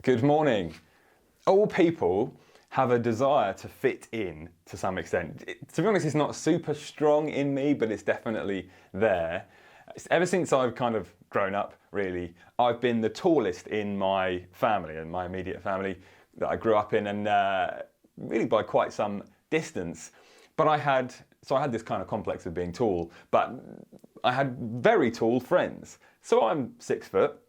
Good morning. All people have a desire to fit in to some extent. To be honest, it's not super strong in me, but it's definitely there. Ever since I've kind of grown up, really, I've been the tallest in my family and my immediate family that I grew up in, and really by quite some distance. But I had this kind of complex of being tall, but I had very tall friends. So I'm 6 foot,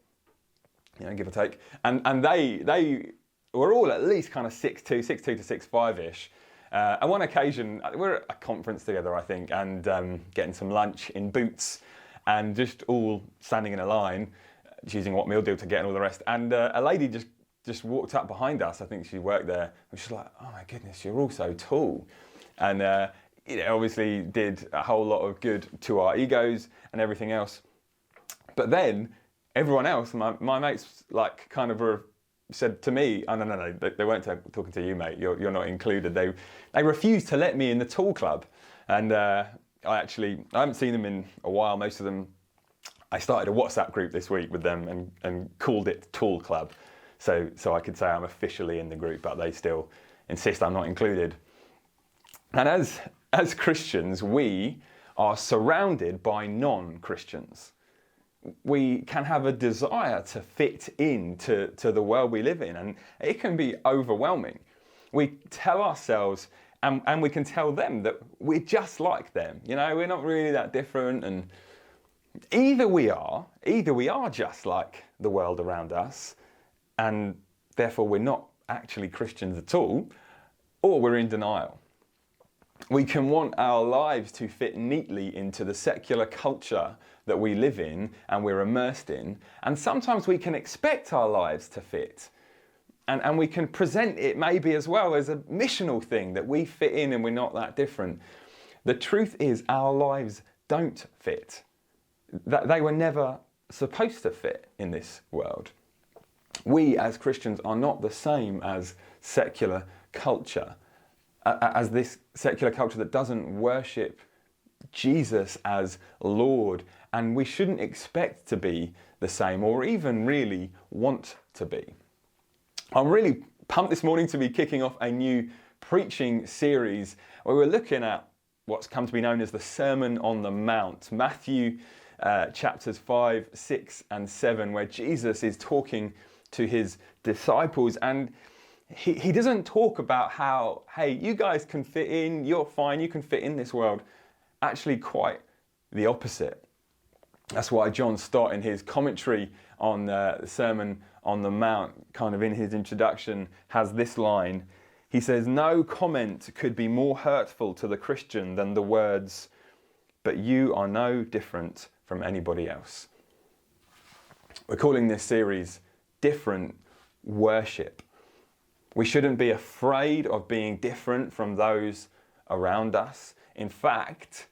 give or take, and they were all at least kind of 6'2" to 6'5"-ish. On one occasion, we were at a conference together, I think, and getting some lunch in Boots, and just all standing in a line, choosing what meal deal to get and all the rest. And a lady just walked up behind us. I think she worked there, and she's like, "Oh my goodness, you're all so tall," and obviously did a whole lot of good to our egos and everything else. But then everyone else, my mates, like kind of said to me, "Oh no, they weren't talking to you, mate. You're not included." They refused to let me in the tall club, and I haven't seen them in a while. Most of them, I started a WhatsApp group this week with them and called it Tall Club, so I could say I'm officially in the group, but they still insist I'm not included. And as Christians, we are surrounded by non-Christians. We can have a desire to fit into the world we live in, and it can be overwhelming. We tell ourselves, and we can tell them that we're just like them. We're not really that different, and either we are just like the world around us, and therefore we're not actually Christians at all, or we're in denial. We can want our lives to fit neatly into the secular culture that we live in and we're immersed in, and sometimes we can expect our lives to fit, and we can present it maybe as well as a missional thing that we fit in and we're not that different. The truth is our lives don't fit. They were never supposed to fit in this world. We as Christians are not the same as secular culture, as this secular culture that doesn't worship Jesus as Lord, and we shouldn't expect to be the same or even really want to be. I'm really pumped this morning to be kicking off a new preaching series where we're looking at what's come to be known as the Sermon on the Mount, Matthew chapters 5, 6 and 7, where Jesus is talking to his disciples, and he doesn't talk about how, hey, you guys can fit in, you're fine, you can fit in this world. Actually, quite the opposite. That's why John Stott, in his commentary on the Sermon on the Mount, kind of in his introduction, has this line. He says, "No comment could be more hurtful to the Christian than the words, 'But you are no different from anybody else.'" We're calling this series Different Worship. We shouldn't be afraid of being different from those around us. In fact,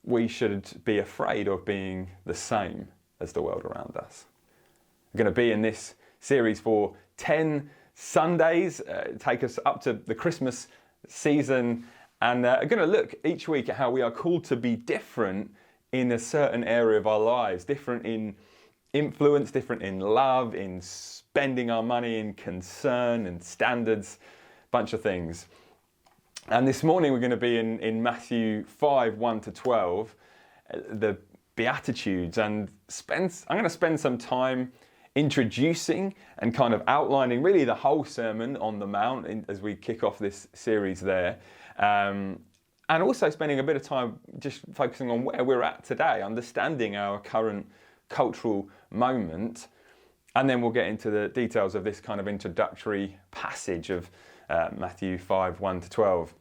we should be afraid of being the same as the world around us. We're going to be in this series for 10 Sundays, take us up to the Christmas season, and we're going to look each week at how we are called to be different in a certain area of our lives, different in influence, different in love, in spending our money, in concern and standards, bunch of things. And this morning we're going to be in Matthew 5, 1 to 12, the Beatitudes, and I'm going to spend some time introducing and kind of outlining really the whole Sermon on the Mount as we kick off this series there. And also spending a bit of time just focusing on where we're at today, understanding our current cultural moment. And then we'll get into the details of this kind of introductory passage of Matthew 5, 1 to 12.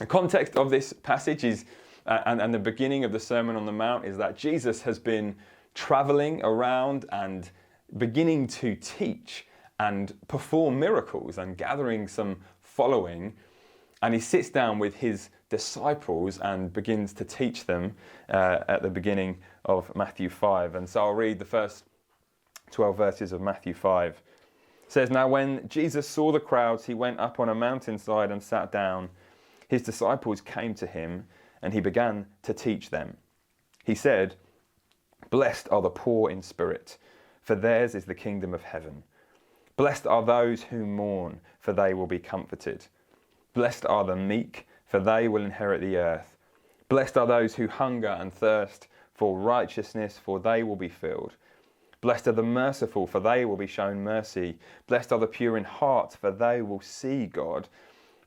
The context of this passage is, and the beginning of the Sermon on the Mount, is that Jesus has been traveling around and beginning to teach and perform miracles and gathering some following. And he sits down with his disciples and begins to teach them at the beginning of Matthew 5. And so I'll read the first 12 verses of Matthew 5. It says, "Now when Jesus saw the crowds, he went up on a mountainside and sat down. His disciples came to him, and he began to teach them. He said, 'Blessed are the poor in spirit, for theirs is the kingdom of heaven. Blessed are those who mourn, for they will be comforted. Blessed are the meek, for they will inherit the earth. Blessed are those who hunger and thirst for righteousness, for they will be filled. Blessed are the merciful, for they will be shown mercy. Blessed are the pure in heart, for they will see God.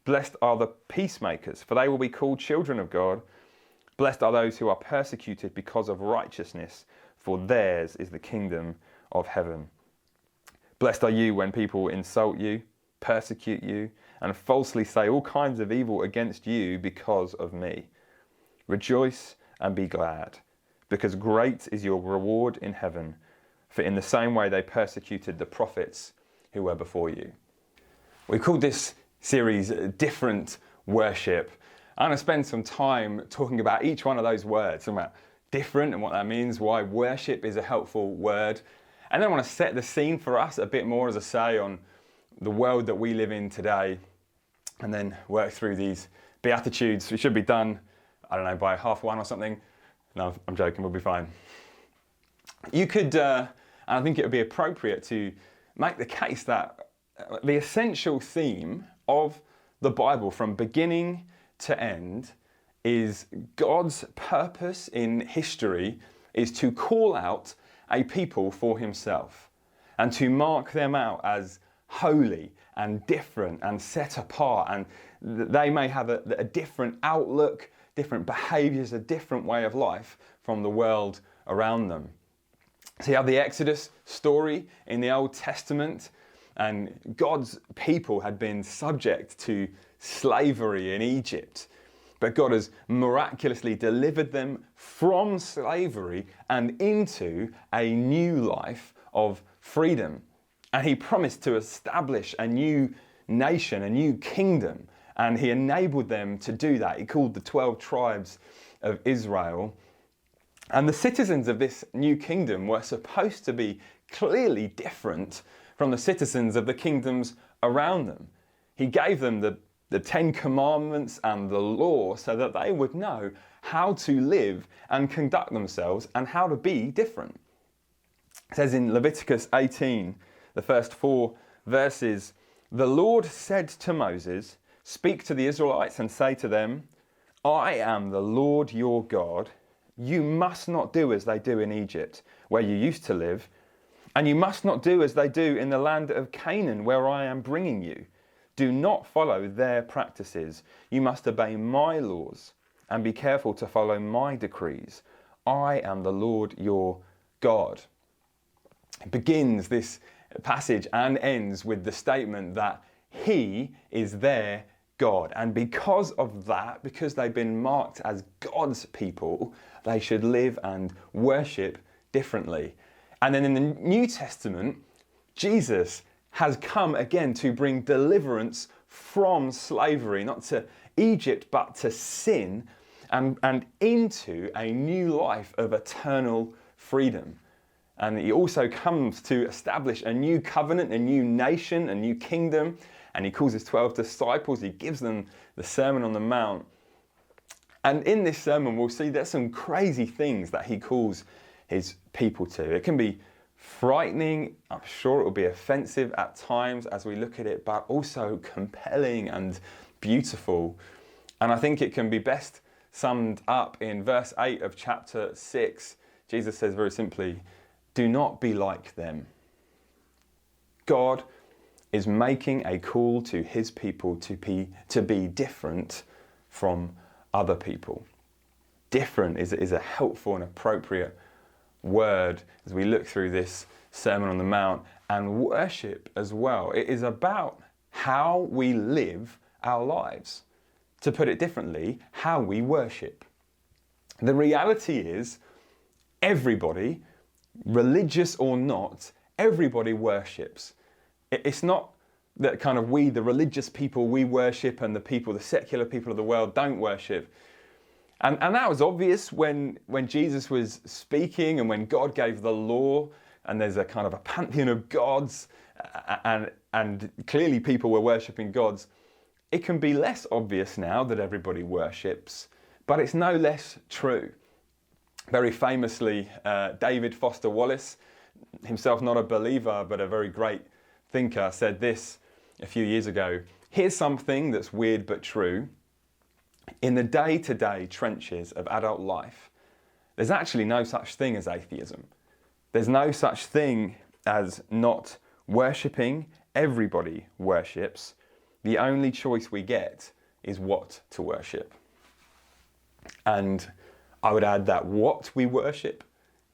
Blessed are the peacemakers, for they will be called children of God. Blessed are those who are persecuted because of righteousness, for theirs is the kingdom of heaven. Blessed are you when people insult you, persecute you, and falsely say all kinds of evil against you because of me. Rejoice and be glad, because great is your reward in heaven, for in the same way they persecuted the prophets who were before you. We called this series Different Worship. I'm going to spend some time talking about each one of those words, talking about different and what that means, why worship is a helpful word. And then I want to set the scene for us a bit more, as I say, on the world that we live in today, and then work through these Beatitudes. We should be done, I don't know, by 1:30 or something. No, I'm joking, we'll be fine. You could, and I think it would be appropriate to make the case that the essential theme of the Bible from beginning to end is God's purpose in history is to call out a people for himself and to mark them out as holy and different and set apart, and they may have a different outlook, different behaviours, a different way of life from the world around them. So you have the Exodus story in the Old Testament, and God's people had been subject to slavery in Egypt, but God has miraculously delivered them from slavery and into a new life of freedom. And he promised to establish a new nation, a new kingdom, and he enabled them to do that. He called the 12 tribes of Israel. And the citizens of this new kingdom were supposed to be clearly different from the citizens of the kingdoms around them. He gave them the 10 commandments and the law so that they would know how to live and conduct themselves and how to be different. It says in Leviticus 18, the first 4 verses, "The Lord said to Moses, speak to the Israelites and say to them, I am the Lord your God. You must not do as they do in Egypt, where you used to live, and you must not do as they do in the land of Canaan, where I am bringing you. Do not follow their practices. You must obey my laws and be careful to follow my decrees. I am the Lord your God." It begins this passage and ends with the statement that he is their God. And because of that, because they've been marked as God's people, they should live and worship differently. And then in the New Testament, Jesus has come again to bring deliverance from slavery, not to Egypt, but to sin, and into a new life of eternal freedom. And he also comes to establish a new covenant, a new nation, a new kingdom. And he calls his 12 disciples, he gives them the Sermon on the Mount. And in this sermon, we'll see there's some crazy things that he calls his people to. It can be frightening, I'm sure it will be offensive at times as we look at it, but also compelling and beautiful. And I think it can be best summed up in verse 8 of chapter 6. Jesus says very simply, do not be like them. God is making a call to his people to be different from other people. Different is a helpful and appropriate word as we look through this Sermon on the Mount, and worship as well. It is about how we live our lives. To put it differently, how we worship. The reality is everybody, religious or not, everybody worships. It's not that kind of we, the religious people, we worship and the people, the secular people of the world don't worship. And that was obvious when Jesus was speaking and when God gave the law, and there's a kind of a pantheon of gods, and clearly people were worshipping gods. It can be less obvious now that everybody worships, but it's no less true. Very famously, David Foster Wallace, himself not a believer, but a very great thinker said this a few years ago: here's something that's weird but true. In the day-to-day trenches of adult life, there's actually no such thing as atheism. There's no such thing as not worshipping. Everybody worships. The only choice we get is what to worship. And I would add that what we worship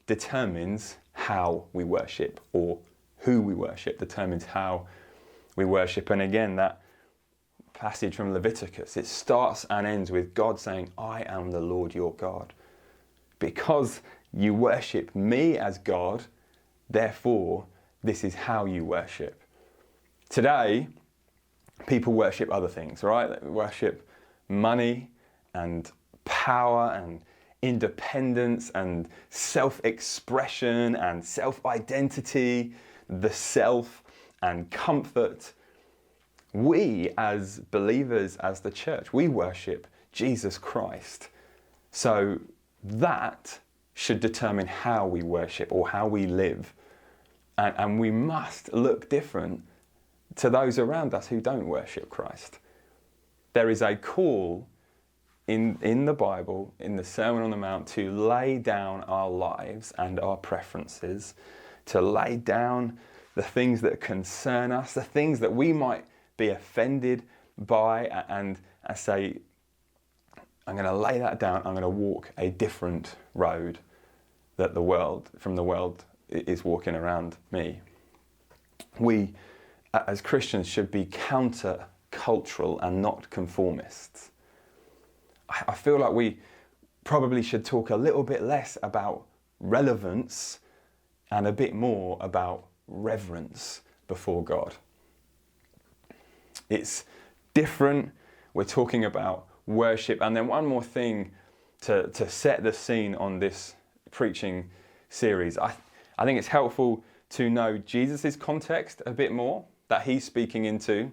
determines how we worship, or who we worship determines how we worship. And again, that passage from Leviticus, it starts and ends with God saying, I am the Lord your God. Because you worship me as God, therefore, this is how you worship. Today, people worship other things, right? They worship money and power and independence and self-expression and self-identity, the self and comfort. We as believers, as the church, we worship Jesus Christ. So that should determine how we worship or how we live. And we must look different to those around us who don't worship Christ. There is a call in the Bible, in the Sermon on the Mount, to lay down our lives and our preferences, to lay down the things that concern us, the things that we might be offended by, and say, I'm going to lay that down, I'm going to walk a different road that the world is walking around me. We, as Christians, should be counter-cultural and not conformists. I feel like we probably should talk a little bit less about relevance and a bit more about reverence before God. It's different. We're talking about worship. And then one more thing to set the scene on this preaching series. I think it's helpful to know Jesus' context a bit more, that he's speaking into,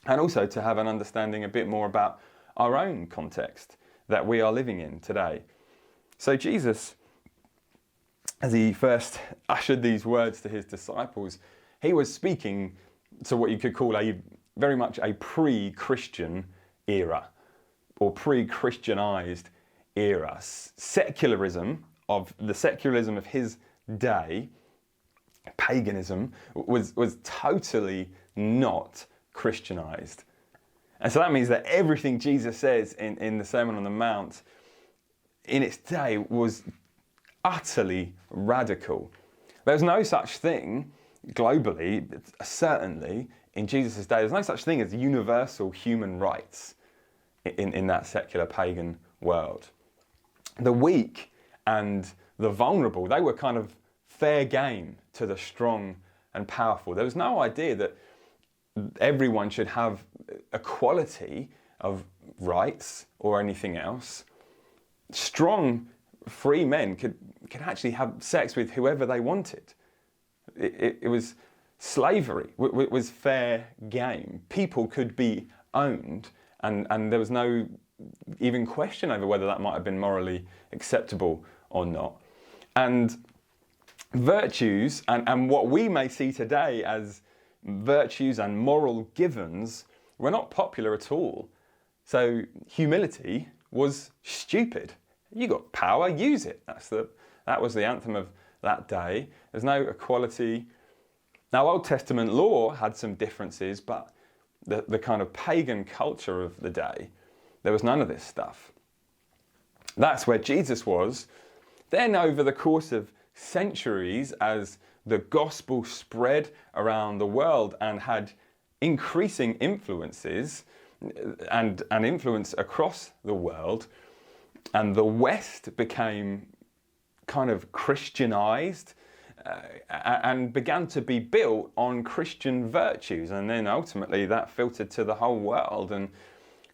and also to have an understanding a bit more about our own context that we are living in today. So Jesus, as he first ushered these words to his disciples, he was speaking to what you could call very much a pre-Christian era, or pre-Christianized era. Secularism of his day, paganism, was totally not Christianized. And so that means that everything Jesus says in the Sermon on the Mount in its day was utterly radical. There's no such thing globally, certainly in Jesus' day, there's no such thing as universal human rights in that secular pagan world. The weak and the vulnerable, they were kind of fair game to the strong and powerful. There was no idea that everyone should have equality of rights or anything else. Strong, free men could actually have sex with whoever they wanted. It was slavery. It was fair game. People could be owned, and there was no even question over whether that might have been morally acceptable or not. And virtues, and what we may see today as virtues and moral givens, were not popular at all. So humility was stupid. You got power, use it. That was the anthem of that day. There's no equality. Now, Old Testament law had some differences, but the kind of pagan culture of the day, there was none of this stuff. That's where Jesus was. Then over the course of centuries, as the gospel spread around the world and had increasing influences and influence across the world, and the West became kind of Christianized and began to be built on Christian virtues, and then ultimately that filtered to the whole world, and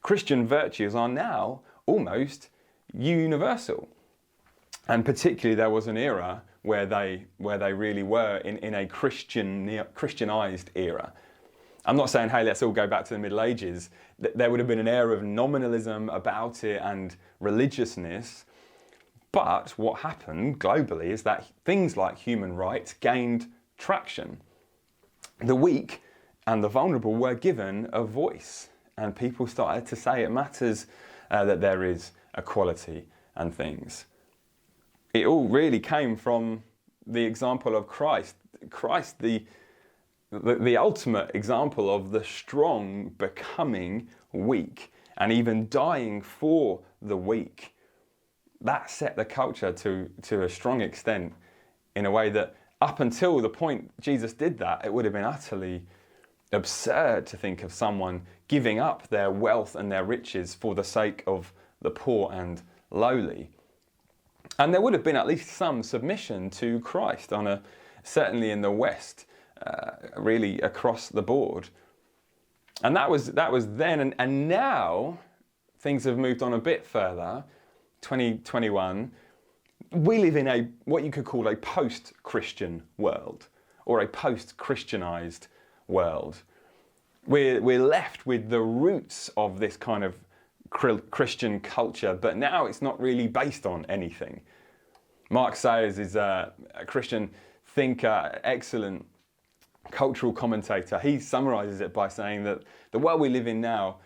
Christian virtues are now almost universal. And particularly there was an era where they really were in a Christianized era. I'm not saying, hey, let's all go back to the Middle Ages. There would have been an air of nominalism about it and religiousness. But what happened globally is that things like human rights gained traction. the weak and the vulnerable were given a voice, and people started to say it matters that there is equality and things. It all really came from the example of Christ. Christ, the ultimate example of the strong becoming weak and even dying for the weak. That set the culture to a strong extent in a way that up until the point Jesus did that, it would have been utterly absurd to think of someone giving up their wealth and their riches for the sake of the poor and lowly. And there would have been at least some submission to Christ certainly in the West, really across the board. And that was then, and now things have moved on a bit further. 2021, we live in what you could call a post-Christian world, or a post-Christianized world. We're left with the roots of this kind of Christian culture, but now it's not really based on anything. Mark Sayers is a Christian thinker, excellent cultural commentator. He summarizes it by saying that the world we live in now,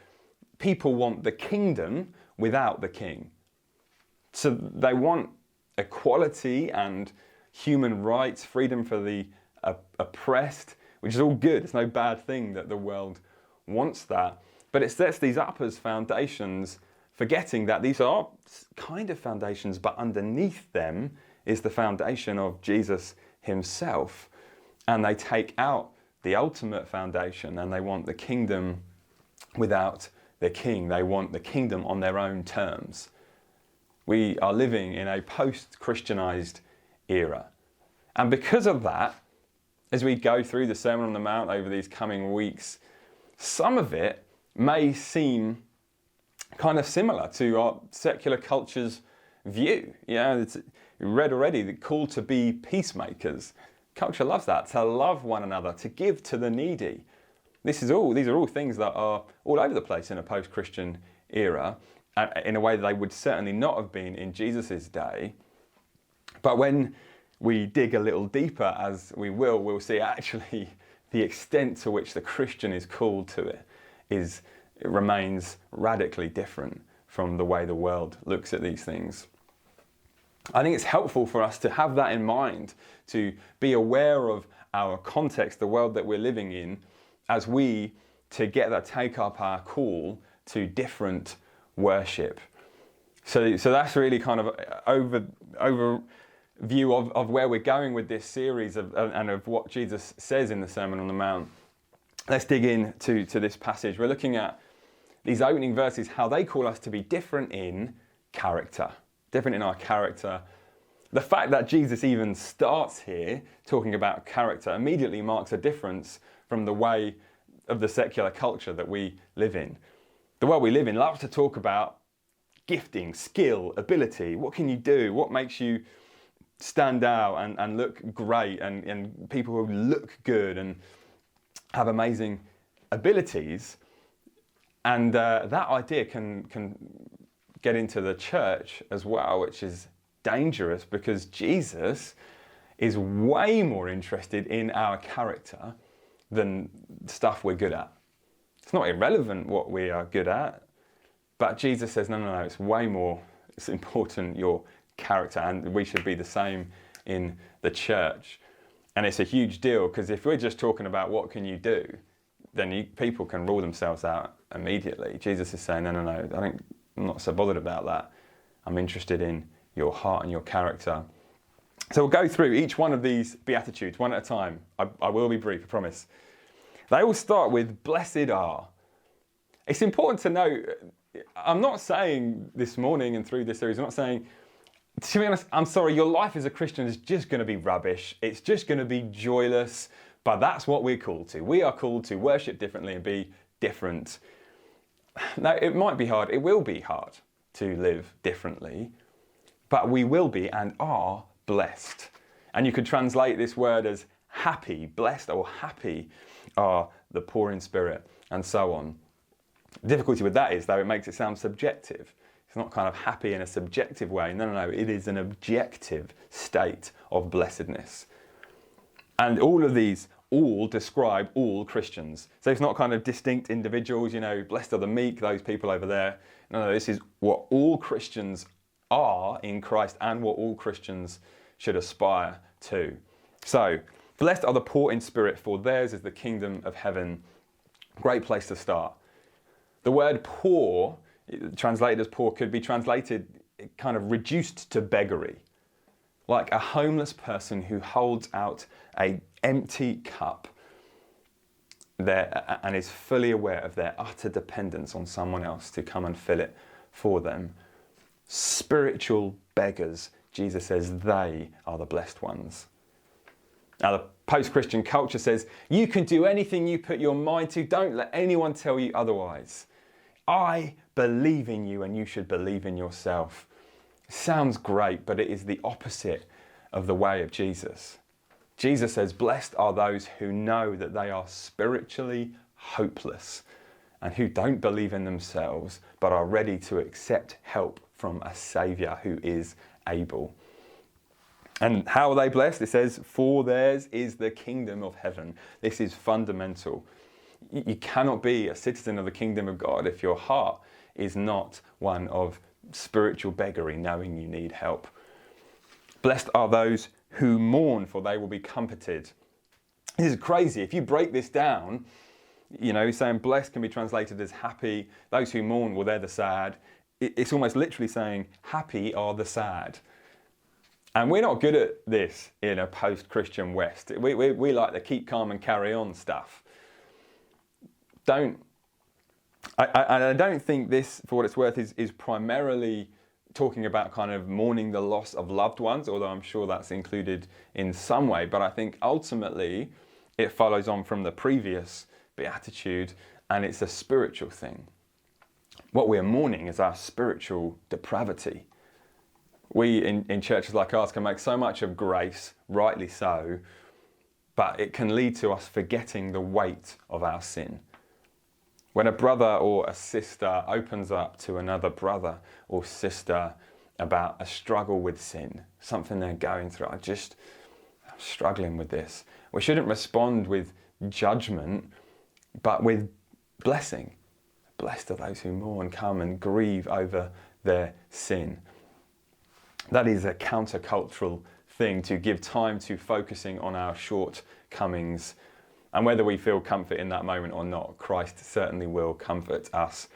people want the kingdom without the king. So they want equality and human rights, freedom for the oppressed, which is all good. It's no bad thing that the world wants that. But it sets these up as foundations, forgetting that these are kind of foundations, but underneath them is the foundation of Jesus himself. And they take out the ultimate foundation and they want the kingdom without the king. They want the kingdom on their own terms. We are living in a post-Christianized era. And because of that, as we go through the Sermon on the Mount over these coming weeks, some of it may seem kind of similar to our secular culture's view. It's read already, the call to be peacemakers. Culture loves that, to love one another, to give to the needy. These are all things that are all over the place in a post-Christian era, in a way that they would certainly not have been in Jesus' day. But when we dig a little deeper, as we'll see actually the extent to which the Christian is called to it remains radically different from the way the world looks at these things. I think it's helpful for us to have that in mind, to be aware of our context, the world that we're living in, as we together take up our call to different worship. So that's really kind of overview of where we're going with this series and of what Jesus says in the Sermon on the Mount. Let's dig into this passage. We're looking at these opening verses, how they call us to be different in character. Different in our character. The fact that Jesus even starts here talking about character immediately marks a difference from the way of the secular culture that we live in. The world we live in loves to talk about gifting, skill, ability. What can you do? What makes you stand out and look great? And people who look good and have amazing abilities. And that idea can get into the church as well, which is dangerous because Jesus is way more interested in our character than stuff we're good at. It's not irrelevant what we are good at, but Jesus says, no, it's way more, it's important, your character, and we should be the same in the church. And it's a huge deal because if we're just talking about what can you do, then people can rule themselves out immediately. Jesus is saying, no, I'm not so bothered about that. I'm interested in your heart and your character. So we'll go through each one of these Beatitudes one at a time. I will be brief, I promise. They all start with blessed are. It's important to note, I'm not saying this morning and through this series, I'm not saying, to be honest, I'm sorry, your life as a Christian is just going to be rubbish. It's just going to be joyless, but that's what we're called to. We are called to worship differently and be different. Now, it might be hard, it will be hard to live differently, but we will be and are blessed. And you could translate this word as happy, blessed or happy are the poor in spirit, and so on. The difficulty with that is, though, it makes it sound subjective. It's not kind of happy in a subjective way. No, it is an objective state of blessedness. And all of these all describe all Christians. So it's not kind of distinct individuals, blessed are the meek, those people over there. No, this is what all Christians are in Christ and what all Christians should aspire to. So, blessed are the poor in spirit, for theirs is the kingdom of heaven. Great place to start. The word poor, translated as poor, could be translated kind of reduced to beggary. Like a homeless person who holds out an empty cup there and is fully aware of their utter dependence on someone else to come and fill it for them. Spiritual beggars, Jesus says, they are the blessed ones. Now, the post-Christian culture says, you can do anything you put your mind to. Don't let anyone tell you otherwise. I believe in you and you should believe in yourself. Sounds great, but it is the opposite of the way of Jesus. Jesus says, blessed are those who know that they are spiritually hopeless and who don't believe in themselves, but are ready to accept help from a Saviour who is able. And how are they blessed? It says, for theirs is the kingdom of heaven. This is fundamental. You cannot be a citizen of the kingdom of God if your heart is not one of spiritual beggary, knowing you need help. Blessed are those who mourn, for they will be comforted. This is crazy. If you break this down, saying blessed can be translated as happy. Those who mourn, well, they're the sad. It's almost literally saying happy are the sad. And we're not good at this in a post-Christian West. We like the keep calm and carry on stuff. I don't think this, for what it's worth, is primarily talking about kind of mourning the loss of loved ones, although I'm sure that's included in some way. But I think ultimately it follows on from the previous beatitude, and it's a spiritual thing. What we're mourning is our spiritual depravity. We in churches like ours can make so much of grace, rightly so, but it can lead to us forgetting the weight of our sin. When a brother or a sister opens up to another brother or sister about a struggle with sin, something they're going through, I'm struggling with this. We shouldn't respond with judgment, but with blessing. Blessed are those who mourn, come and grieve over their sin. That is a countercultural thing, to give time to focusing on our shortcomings. And whether we feel comfort in that moment or not, Christ certainly will comfort us.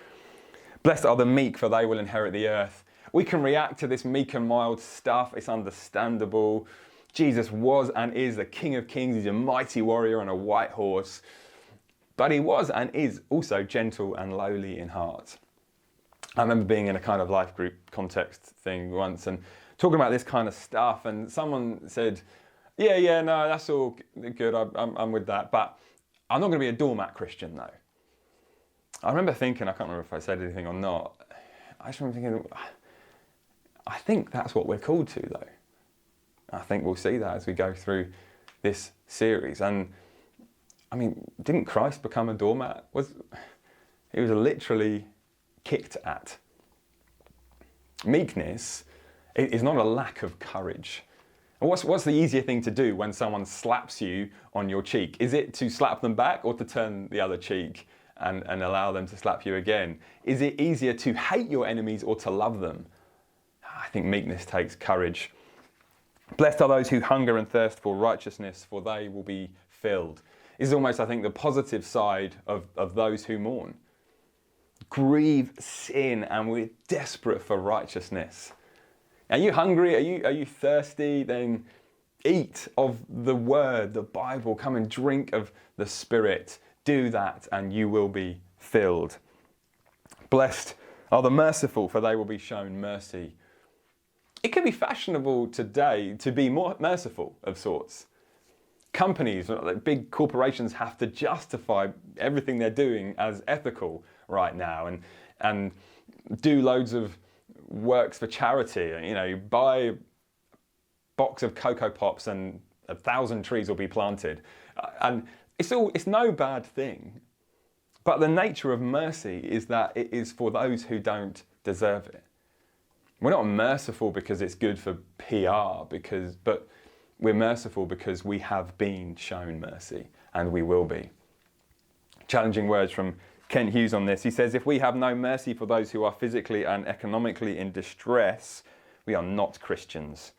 Blessed are the meek, for they will inherit the earth. We can react to this meek and mild stuff. It's understandable. Jesus was and is the King of Kings. He's a mighty warrior on a white horse. But he was and is also gentle and lowly in heart. I remember being in a kind of life group context thing once and talking about this kind of stuff. And someone said, yeah, no, that's all good. I'm with that. But I'm not going to be a doormat Christian, though. I remember thinking, I can't remember if I said anything or not. I just remember thinking, I think that's what we're called to, though. I think we'll see that as we go through this series. And I mean, didn't Christ become a doormat? He was literally kicked at. Meekness is not a lack of courage. And what's the easier thing to do when someone slaps you on your cheek? Is it to slap them back or to turn the other cheek and allow them to slap you again? Is it easier to hate your enemies or to love them? I think meekness takes courage. Blessed are those who hunger and thirst for righteousness, for they will be filled. This is almost, I think, the positive side of those who mourn. Grieve sin, and we're desperate for righteousness. Are you hungry? Are you thirsty? Then eat of the word, the Bible. Come and drink of the Spirit. Do that and you will be filled. Blessed are the merciful, for they will be shown mercy. It can be fashionable today to be more merciful of sorts. Companies, like big corporations, have to justify everything they're doing as ethical right now and do loads of works for charity. You buy a box of Cocoa Pops and 1,000 trees will be planted. And it's no bad thing. But the nature of mercy is that it is for those who don't deserve it. We're not merciful because it's good for PR, but we're merciful because we have been shown mercy and we will be. Challenging words from Kent Hughes on this. He says, if we have no mercy for those who are physically and economically in distress, we are not Christians.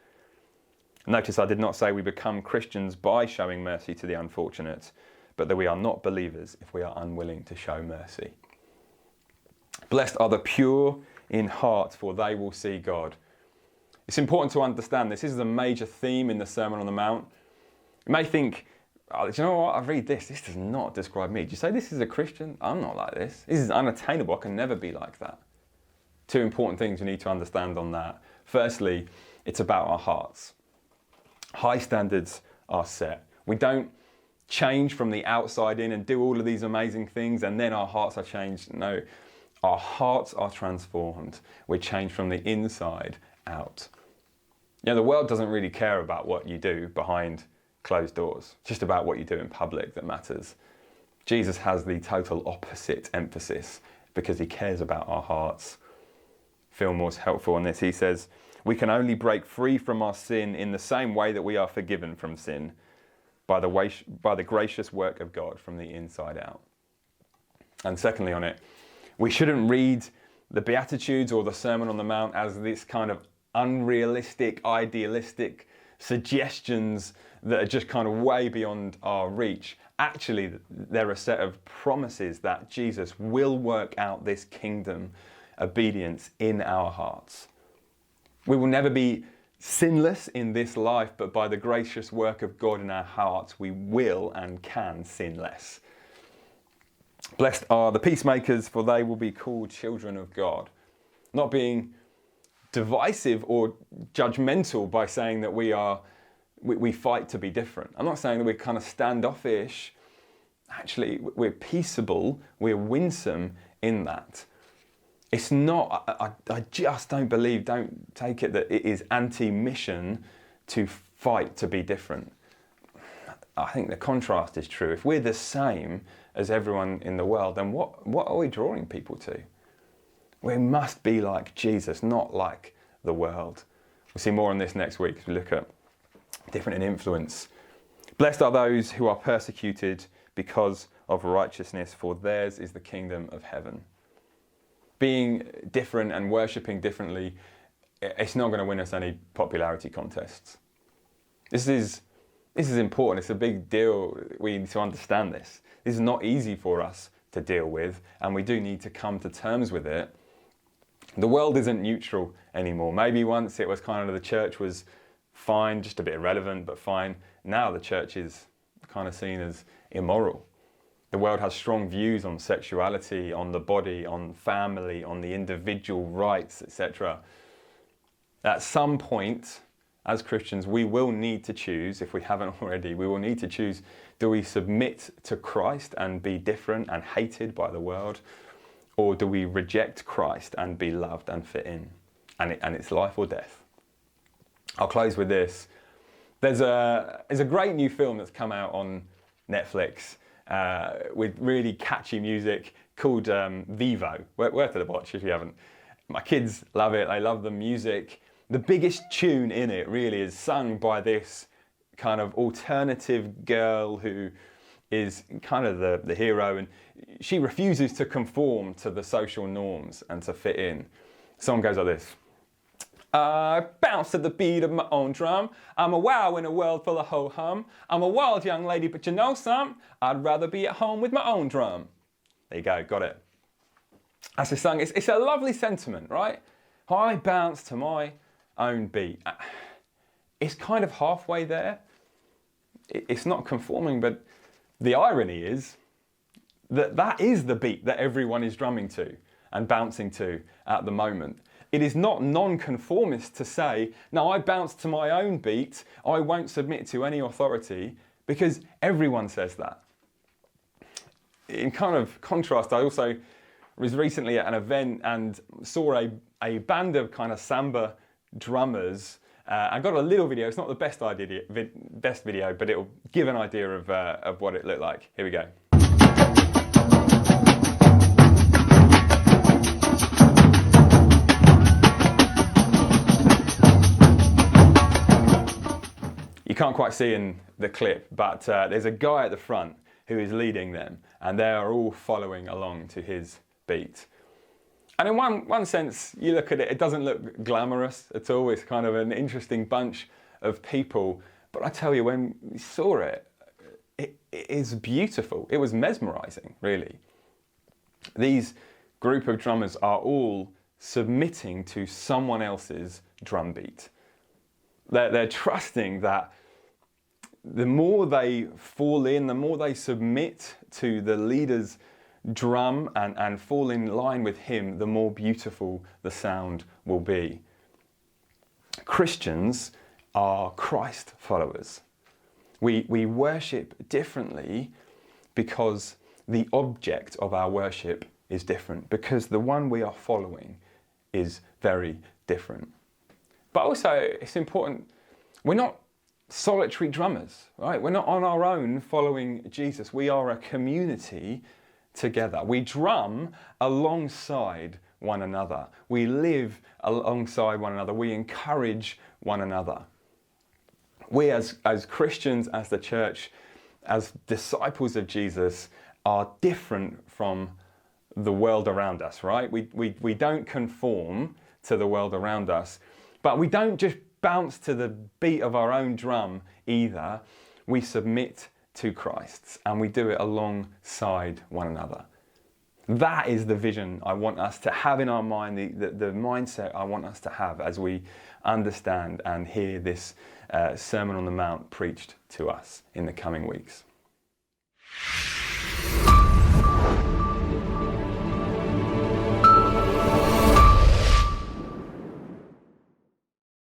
Notice I did not say we become Christians by showing mercy to the unfortunate, but that we are not believers if we are unwilling to show mercy. Blessed are the pure in heart, for they will see God. It's important to understand this. This is a major theme in the Sermon on the Mount. You may think, oh, do you know what? I read this. This does not describe me. Do you say this is a Christian? I'm not like this. This is unattainable. I can never be like that. Two important things we need to understand on that. Firstly, it's about our hearts. High standards are set. We don't change from the outside in and do all of these amazing things and then our hearts are changed. No, our hearts are transformed. We change from the inside out. You know, the world doesn't really care about what you do behind closed doors. It's just about what you do in public that matters. Jesus has the total opposite emphasis because he cares about our hearts. Fillmore's helpful on this. He says, we can only break free from our sin in the same way that we are forgiven from sin, by the gracious work of God from the inside out. And secondly on it, we shouldn't read the Beatitudes or the Sermon on the Mount as this kind of unrealistic, idealistic suggestions that are just kind of way beyond our reach. Actually, they're a set of promises that Jesus will work out this kingdom obedience in our hearts. We will never be sinless in this life, but by the gracious work of God in our hearts, we will and can sin less. Blessed are the peacemakers, for they will be called children of God. Not being divisive or judgmental by saying that we fight to be different. I'm not saying that we're kind of standoffish. Actually, we're peaceable, we're winsome in that. It's not, I just don't take it that it is anti-mission to fight to be different. I think the contrast is true. If we're the same as everyone in the world, then what are we drawing people to? We must be like Jesus, not like the world. We'll see more on this next week as we look at different in influence. Blessed are those who are persecuted because of righteousness, for theirs is the kingdom of heaven. Being different and worshipping differently, it's not going to win us any popularity contests. This is important. It's a big deal. We need to understand this. This is not easy for us to deal with, and we do need to come to terms with it. The world isn't neutral anymore. Maybe once it was kind of the church was fine, just a bit irrelevant, but fine. Now the church is kind of seen as immoral. The world has strong views on sexuality, on the body, on family, on the individual rights, etc. At some point, as Christians, we will need to choose, if we haven't already, we will need to choose, do we submit to Christ and be different and hated by the world? Or do we reject Christ and be loved and fit in? And it's life or death. I'll close with this. There's a great new film that's come out on Netflix with really catchy music called Vivo. Worth it a watch if you haven't. My kids love it. They love the music. The biggest tune in it really is sung by this kind of alternative girl who is kind of the hero, and she refuses to conform to the social norms and to fit in. The song goes like this. I bounce to the beat of my own drum. I'm a wow in a world full of ho-hum. I'm a wild young lady, but you know some? I'd rather be at home with my own drum. There you go, got it. That's the song. It's a lovely sentiment, right? I bounce to my own beat. It's kind of halfway there. It's not conforming, but the irony is that is the beat that everyone is drumming to and bouncing to at the moment. It is not non-conformist to say, no, I bounce to my own beat, I won't submit to any authority, because everyone says that. In kind of contrast, I also was recently at an event and saw a band of kind of samba drummers. I got a little video. It's not the best video, but it'll give an idea of what it looked like. Here we go. You can't quite see in the clip, but there's a guy at the front who is leading them, and they are all following along to his beat. And in one sense, you look at it, it doesn't look glamorous at all. It's kind of an interesting bunch of people. But I tell you, when we saw it, it is beautiful. It was mesmerizing, really. These group of drummers are all submitting to someone else's drum beat. They're trusting that the more they fall in, the more they submit to the leader's drum and fall in line with him, the more beautiful the sound will be. Christians are Christ followers. We worship differently because the object of our worship is different, because the one we are following is very different. But also, it's important, we're not solitary drummers, right? We're not on our own following Jesus. We are a community together. We drum alongside one another. We live alongside one another. We encourage one another. We as Christians, as the church, as disciples of Jesus, are different from the world around us, right? We don't conform to the world around us, but we don't just bounce to the beat of our own drum either. We submit to Christ's, and we do it alongside one another. That is the vision I want us to have in our mind, the mindset I want us to have as we understand and hear this Sermon on the Mount preached to us in the coming weeks.